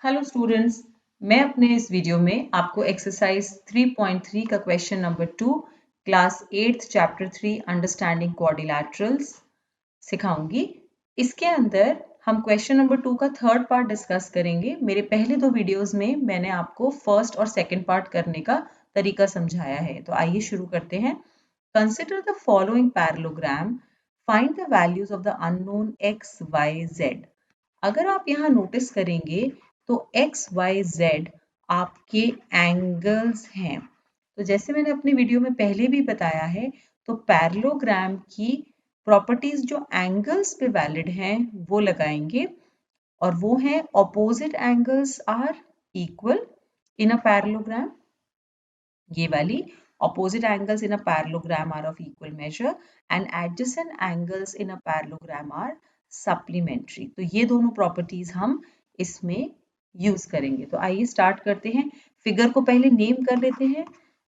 Hello students, मैं अपने इस वीडियो में आपको एक्सरसाइज 3.3 का question number 2 class 8th chapter 3 understanding quadrilaterals सिखाऊंगी। इसके अंदर हम क्वेश्चन नंबर 2 का थर्ड पार्ट डिस्कस करेंगे। मेरे पहले दो वीडियोस में मैंने आपको फर्स्ट और सेकंड पार्ट करने का तरीका समझाया है। तो आइए शुरू करते हैं। Consider the following parallelogram, find the values of the unknown x, y, z। अगर आप यहाँ नोटिस करेंगे तो x, y, z आपके एंगल्स हैं। तो जैसे मैंने अपने वीडियो में पहले भी बताया है, तो पैरेललोग्राम की प्रॉपर्टीज जो एंगल्स पे वैलिड हैं वो लगाएंगे, और वो है opposite angles are equal in a parallelogram. ये वाली opposite angles in a parallelogram are of equal measure and adjacent angles in a parallelogram are supplementary। तो ये दोनों प्रॉपर्टीज हम इसमें यूज करेंगे। तो आइए स्टार्ट करते हैं। फिगर को पहले नेम कर लेते हैं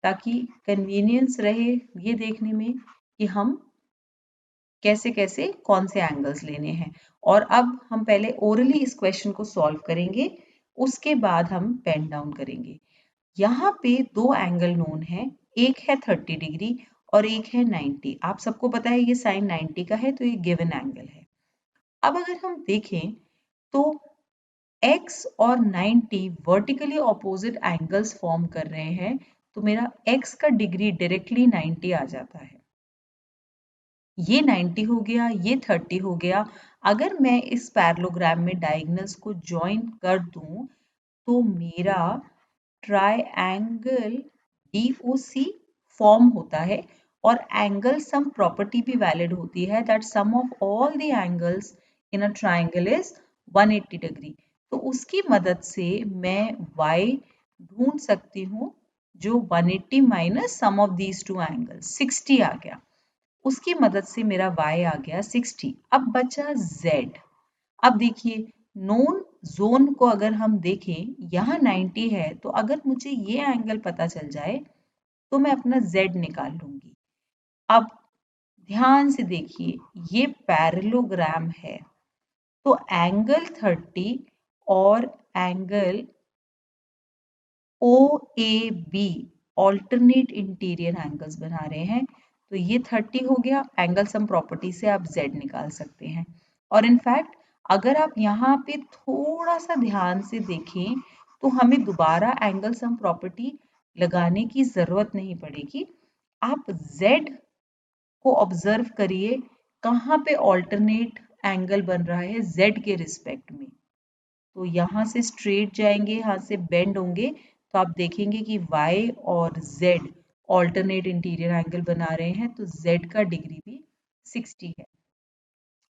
ताकि कन्वीनियंस रहे ये देखने में कि हम कैसे कैसे कौन से एंगल्स लेने हैं। और अब हम पहले ओरली इस क्वेश्चन को सॉल्व करेंगे, उसके बाद हम पेन डाउन करेंगे। यहाँ पे दो एंगल नोन है, एक है 30 डिग्री और एक है 90। आप सबको पता है ये साइन 90 का है, तो ये गिवन एंगल है। अब अगर हम देखें तो x और 90 वर्टिकली ऑपोजिट एंगल्स फॉर्म कर रहे हैं, तो मेरा x का डिग्री डायरेक्टली 90 आ जाता है। ये 90 हो गया, ये 30 हो गया। अगर मैं इस पैरेललोग्राम में डायगोनल्स को ज्वाइन कर दूं तो मेरा ट्रायंगल DOC फॉर्म होता है। और एंगल सम प्रॉपर्टी भी वैलिड होती है, that sum of all the angles in a triangle is 180 degree. तो उसकी मदद से मैं y ढूंढ सकती हूँ, जो 180 minus sum of these two angles 60 आ गया। उसकी मदद से मेरा y आ गया 60। अब बचा z। अब देखिए, नोन जोन को अगर हम देखें, यहाँ 90 है, तो अगर मुझे ये एंगल पता चल जाए तो मैं अपना z निकाल लूंगी। अब ध्यान से देखिए, ये पैरेललोग्राम है, तो एंगल 30 और angle OAB alternate interior angles बना रहे हैं। तो ये 30 हो गया, एंगल सम प्रॉपर्टी से आप z निकाल सकते हैं। और इनफैक्ट अगर आप यहाँ पे थोड़ा सा ध्यान से देखें तो हमें दोबारा एंगल सम प्रॉपर्टी लगाने की जरूरत नहीं पड़ेगी। आप z को ऑब्जर्व करिए, कहाँ पे ऑल्टरनेट एंगल बन रहा है z के रिस्पेक्ट में। तो यहाँ से स्ट्रेट जाएंगे, यहाँ से बेंड होंगे, तो आप देखेंगे कि y और z ऑल्टरनेट इंटीरियर एंगल बना रहे हैं, तो z का डिग्री भी 60 है।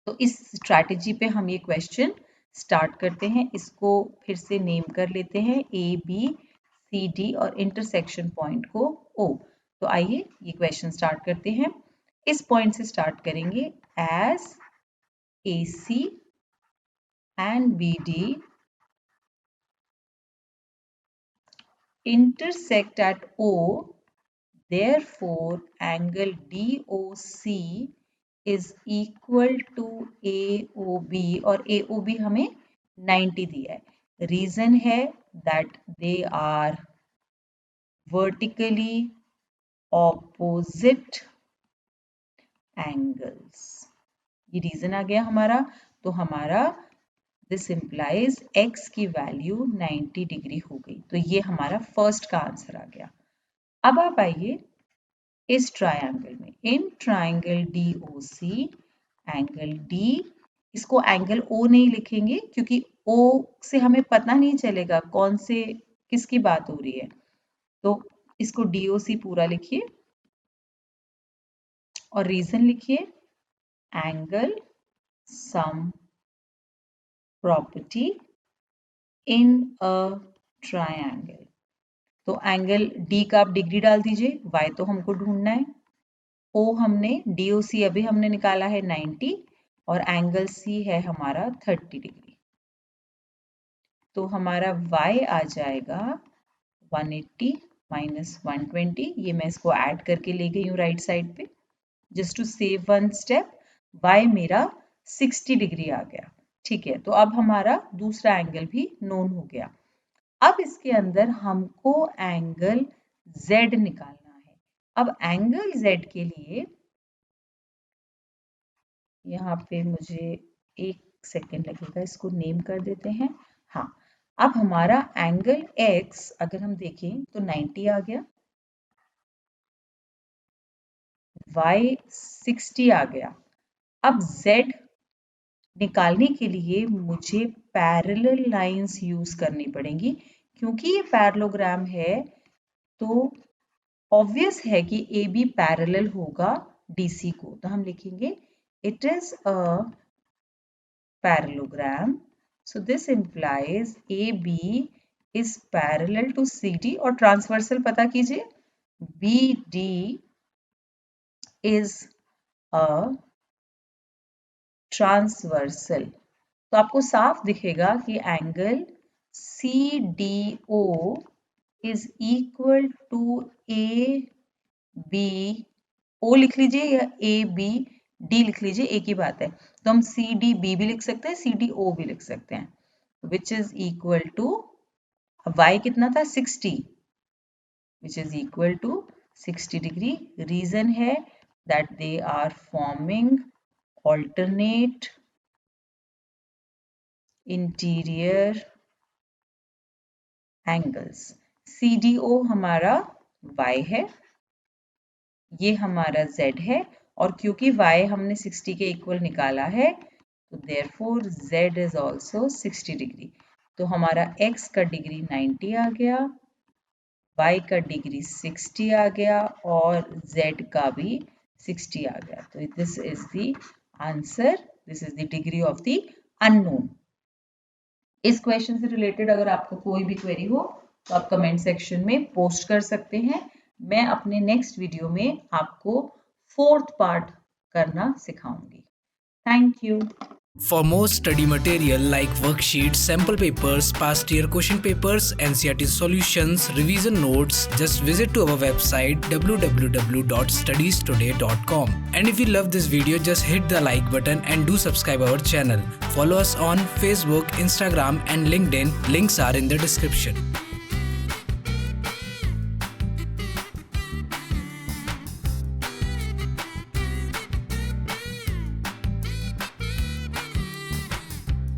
तो इस स्ट्रैटेजी पे हम ये क्वेश्चन स्टार्ट करते हैं। इसको फिर से नेम कर लेते हैं ABCD और इंटरसेक्शन पॉइंट को O। तो आइए ये क्वेश्चन स्टार्ट करते हैं। इस पॉइंट से स्टार्ट करेंगे, as AC and BD intersect at O, therefore angle DOC is equal to AOB, और AOB हमें 90 दिया है। रीजन है that they are vertically opposite angles. ये रीजन आ गया हमारा। तो हमारा दिस इम्प्लाइज x की वैल्यू 90 डिग्री हो गई। तो ये हमारा फर्स्ट का आंसर आ गया। अब आप आइए इस ट्रायंगल में, in triangle DOC angle D, इसको एंगल O नहीं लिखेंगे क्योंकि O से हमें पता नहीं चलेगा कौन से किसकी बात हो रही है। तो इसको DOC पूरा लिखिए और रीजन लिखिए, angle sum property in a triangle. तो एंगल D का आप डिग्री डाल दीजिए, Y तो हमको ढूंढना है, O हमने DOC अभी हमने निकाला है 90 और एंगल C है हमारा 30 डिग्री। तो हमारा Y आ जाएगा 180 माइनस 120। ये मैं इसको ऐड करके ले गई हूँ राइट साइड पे, just to save one step. Y मेरा 60 डिग्री आ गया। ठीक है, तो अब हमारा दूसरा एंगल भी नोन हो गया। अब इसके अंदर हमको एंगल Z निकालना है। अब एंगल Z के लिए यहाँ पे मुझे 1 सेकेंड लगेगा, इसको नेम कर देते हैं। हाँ, अब हमारा एंगल X अगर हम देखें तो 90 आ गया, Y 60 आ गया। अब Z निकालने के लिए मुझे पैरेलल लाइंस यूज करनी पड़ेंगी। क्योंकि ये पैरेललोग्राम है तो ऑब्वियस है कि ए बी पैरेलल होगा DC को, तो हम लिखेंगे it is a parallelogram, so this implies AB is parallel to CD। और ट्रांसवर्सल पता कीजिए, BD is a ट्रांसवर्सल। तो आपको साफ दिखेगा कि angle CDO is equal to AB, O लिख लीजिए या ABD लिख लीजिए, एक ही बात है। तो हम CDB भी लिख सकते हैं, CDO भी लिख सकते हैं, which is equal to, Y कितना था 60, which is equal to 60 degree. Reason है that they are forming alternate interior angles. CDO हमारा Y है, ये हमारा Z है, और क्योंकि Y हमने 60 के इक्वल निकाला है तो therefore Z is also 60 degree. तो हमारा X का डिग्री 90 आ गया, Y का डिग्री 60 आ गया और Z का भी 60 आ गया। तो this is the answer, this is the degree of the unknown. इस क्वेश्चन से रिलेटेड अगर आपको कोई भी क्वेरी हो तो आप कमेंट सेक्शन में पोस्ट कर सकते हैं। मैं अपने नेक्स्ट वीडियो में आपको 4th पार्ट करना सिखाऊंगी। Thank you. For more study material like worksheets, sample papers, past year question papers, NCERT solutions, revision notes, just visit to our website www.studiestoday.com. And if you love this video, just hit the like button and do subscribe our channel. Follow us on Facebook, Instagram and LinkedIn. Links are in the description.